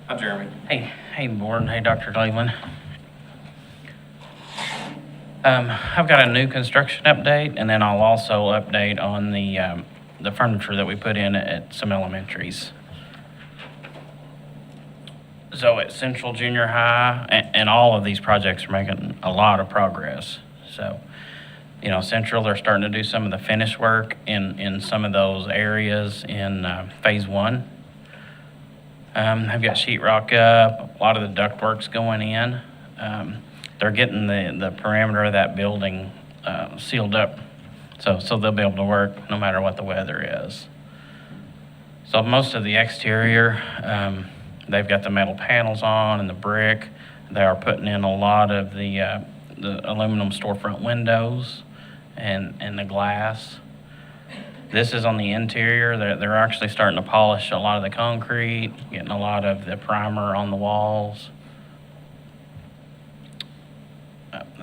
Hi, Jeremy. Hey, board. Hey, Dr. Cleveland. I've got a new construction update, and then I'll also update on the furniture that we put in at some elementaries. So at Central Junior High, and all of these projects are making a lot of progress. So, Central, they're starting to do some of the finish work in some of those areas in phase one. I've got sheetrock up, a lot of the ductwork's going in. They're getting the perimeter of that building sealed up, so they'll be able to work no matter what the weather is. So most of the exterior, they've got the metal panels on and the brick. They are putting in a lot of the aluminum storefront windows and the glass. This is on the interior. They're actually starting to polish a lot of the concrete, getting a lot of the primer on the walls.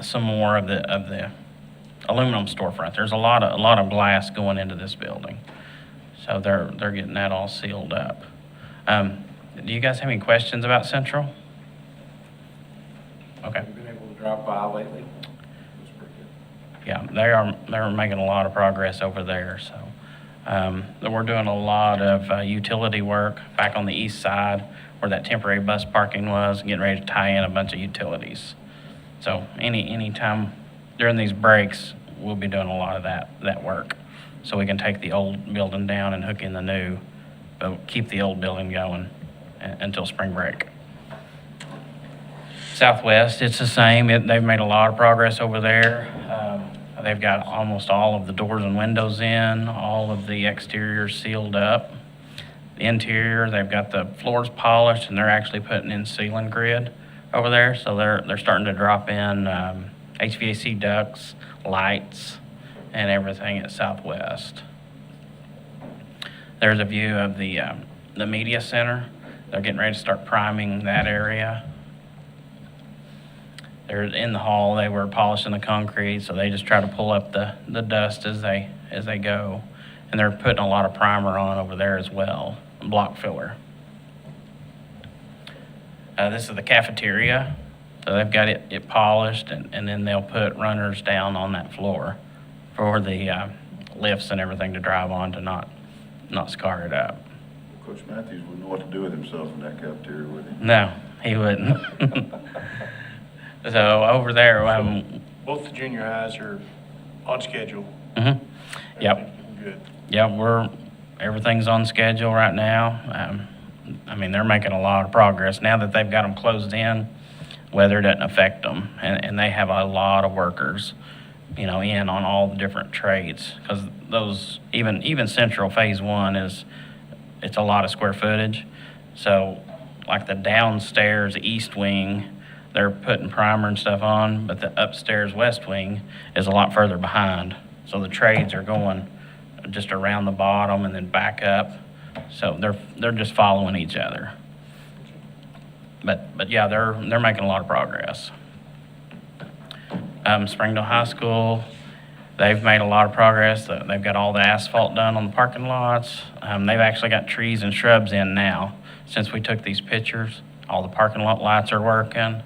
Some more of the aluminum storefront. There's a lot of glass going into this building, so they're getting that all sealed up. Do you guys have any questions about Central? Okay. Have you been able to drive by lately? That's pretty good. Yeah, they're making a lot of progress over there. So we're doing a lot of utility work back on the east side where that temporary bus parking was, getting ready to tie in a bunch of utilities. So any time during these breaks, we'll be doing a lot of that work. So we can take the old building down and hook in the new, but keep the old building going until spring break. Southwest, it's the same. They've made a lot of progress over there. They've got almost all of the doors and windows in, all of the exterior sealed up. The interior, they've got the floors polished, and they're actually putting in ceiling grid over there. So they're starting to drop in HVAC ducts, lights, and everything at Southwest. There's a view of the media center. They're getting ready to start priming that area. They're in the hall. They were polishing the concrete, so they just try to pull up the dust as they go. And they're putting a lot of primer on over there as well, block filler. This is the cafeteria. So they've got it polished, and then they'll put runners down on that floor for the lifts and everything to drive on to not scar it up. Coach Matthews wouldn't know what to do with himself in that cafeteria, would he? No, he wouldn't. So over there, Both the junior highs are on schedule. Yep. Everything Good. Yeah, everything's on schedule right now. They're making a lot of progress. Now that they've got them closed in, weather doesn't affect them. And they have a lot of workers, in on all the different trades. Because those, even Central Phase 1 it's a lot of square footage. So like the downstairs east wing, they're putting primer and stuff on, but the upstairs west wing is a lot further behind. So the trades are going just around the bottom and then back up. So they're just following each other. But yeah, they're making a lot of progress. Springdale High School, they've made a lot of progress. They've got all the asphalt done on the parking lots. They've actually got trees and shrubs in now. Since we took these pictures, all the parking lot lights are working.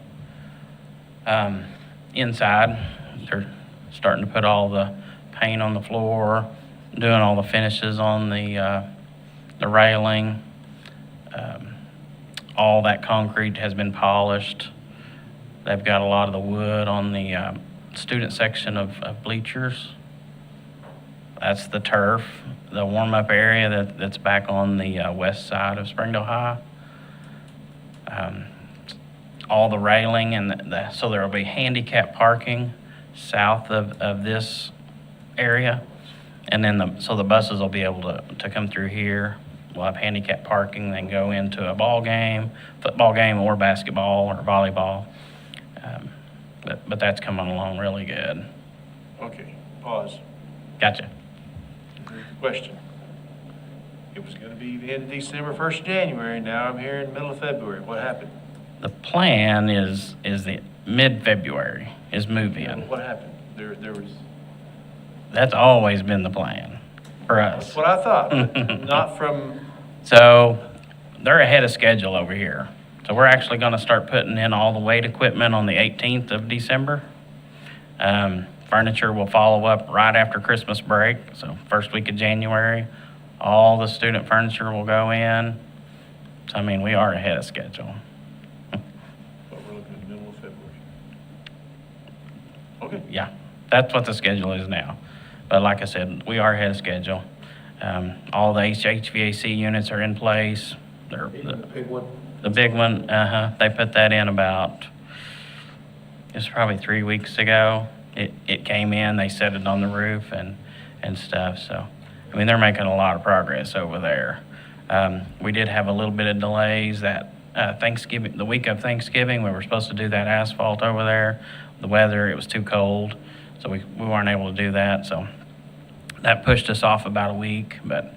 Inside, they're starting to put all the paint on the floor, doing all the finishes on the railing. All that concrete has been polished. They've got a lot of the wood on the student section of bleachers. That's the turf, the warm-up area that's back on the west side of Springdale High. All the railing, and so there will be handicap parking south of this area. And then so the buses will be able to come through here. We'll have handicap parking, then go into a ball game, football game, or basketball or volleyball. But that's coming along really good. Okay, pause. Gotcha. Question. It was gonna be the end of December, 1st of January, now I'm here in the middle of February. What happened? The plan is the mid-February is move in. What happened? There was, That's always been the plan for us. that's what I thought, but not from, So they're ahead of schedule over here. So we're actually gonna start putting in all the weight equipment on the 18th of December. Furniture will follow up right after Christmas break, so first week of January. All the student furniture will go in. So, I mean, we are ahead of schedule. But we're looking at the middle of February. Okay. Yeah, that's what the schedule is now. But like I said, we are ahead of schedule. All the HVAC units are in place. They're, Even the big one? the big one, they put that in about, it's probably 3 weeks ago. It came in, they set it on the roof and stuff, so, I mean, they're making a lot of progress over there. We did have a little bit of delays that Thanksgiving, the week of Thanksgiving, we were supposed to do that asphalt over there. The weather, it was too cold, so we weren't able to do that, so that pushed us off about a week, but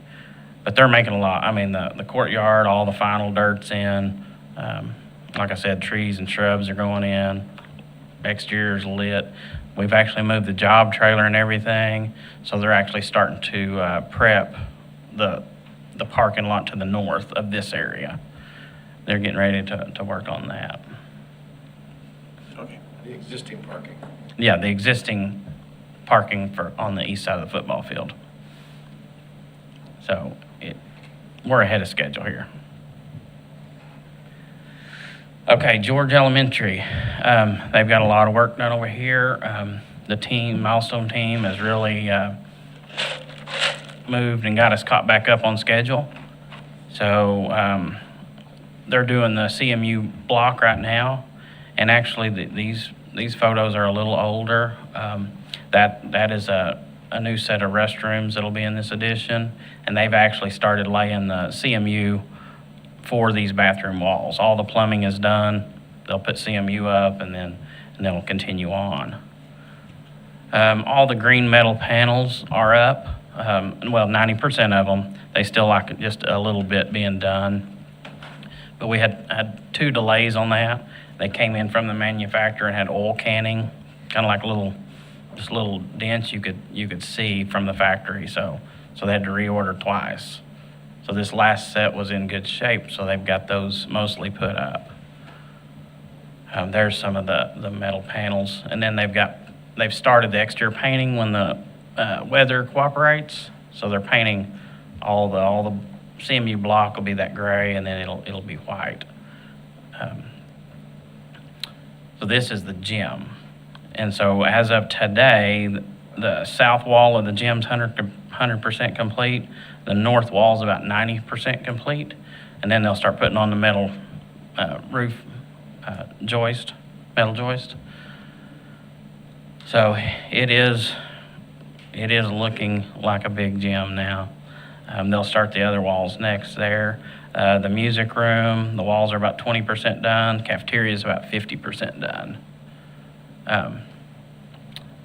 they're making a lot. I mean, the courtyard, all the final dirt's in. Like I said, trees and shrubs are going in. Exterior's lit. We've actually moved the job trailer and everything, so they're actually starting to prep the parking lot to the north of this area. They're getting ready to work on that. Okay. The existing parking. Yeah, the existing parking on the east side of the football field. So we're ahead of schedule here. Okay, George Elementary. They've got a lot of work done over here. The milestone team has really moved and got us caught back up on schedule. So they're doing the CMU block right now. And actually, these photos are a little older. That is a new set of restrooms that'll be in this addition, and they've actually started laying the CMU for these bathroom walls. All the plumbing is done. They'll put CMU up, and then they'll continue on. All the green metal panels are up. Well, 90% of them. They still like just a little bit being done. But we had 2 delays on that. They came in from the manufacturer and had oil canning, kind of like little dents you could see from the factory. So they had to reorder twice. So this last set was in good shape, so they've got those mostly put up. There's some of the metal panels, and then they've started the exterior painting when the weather cooperates. So they're painting all the CMU block will be that gray, and then it'll be white. So this is the gym. And so as of today, the south wall of the gym's 100% complete. The north wall's about 90% complete. And then they'll start putting on the metal roof metal joist. So it is looking like a big gym now. They'll start the other walls next there. The music room, the walls are about 20% done. Cafeteria is about 50% done.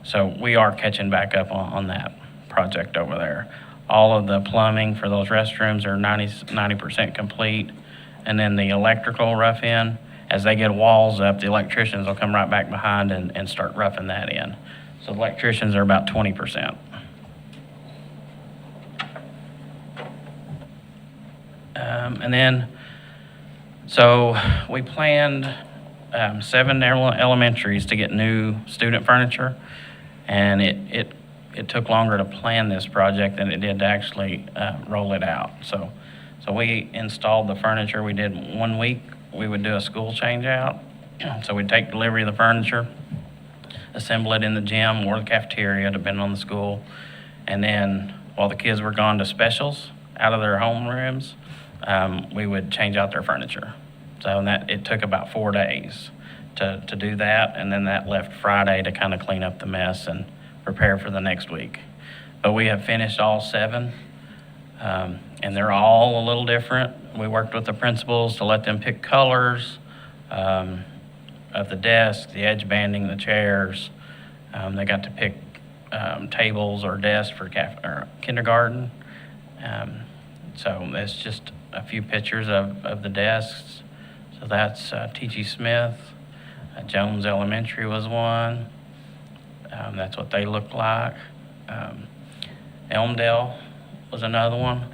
So we are catching back up on that project over there. All of the plumbing for those restrooms are 90% complete. And then the electrical rough in, as they get walls up, the electricians will come right back behind and start roughing that in. So the electricians are about 20%. And then, so we planned 7 elementaries to get new student furniture, and it took longer to plan this project than it did to actually roll it out. So we installed the furniture. We did 1 week. We would do a school change out. So we'd take delivery of the furniture, assemble it in the gym or the cafeteria, depending on the school. And then while the kids were gone to specials out of their home rooms, we would change out their furniture. So it took about 4 days to do that. And then that left Friday to kind of clean up the mess and prepare for the next week. But we have finished all 7. And they're all a little different. We worked with the principals to let them pick colors of the desks, the edge banding, the chairs. They got to pick tables or desks for kindergarten. So that's just a few pictures of the desks. So that's T.G. Smith. Jones Elementary was one. That's what they look like. Elmdale was another one.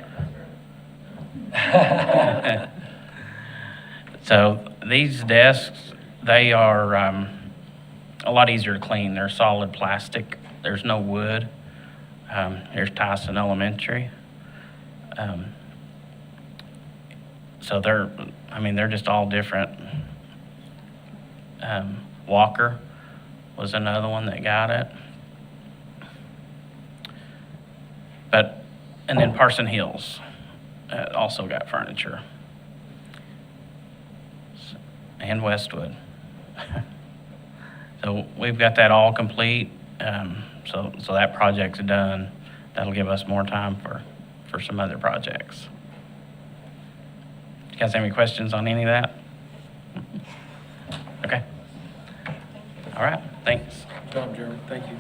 So these desks, they are a lot easier to clean. They're solid plastic. There's no wood. Here's Tyson Elementary. So they're just all different. Walker was another one that got it. And then Parson Hills also got furniture. And Westwood. So we've got that all complete. So that project's done. That'll give us more time for some other projects. You guys have any questions on any of that? Okay. All right, thanks. Good job, Jeremy. Thank you.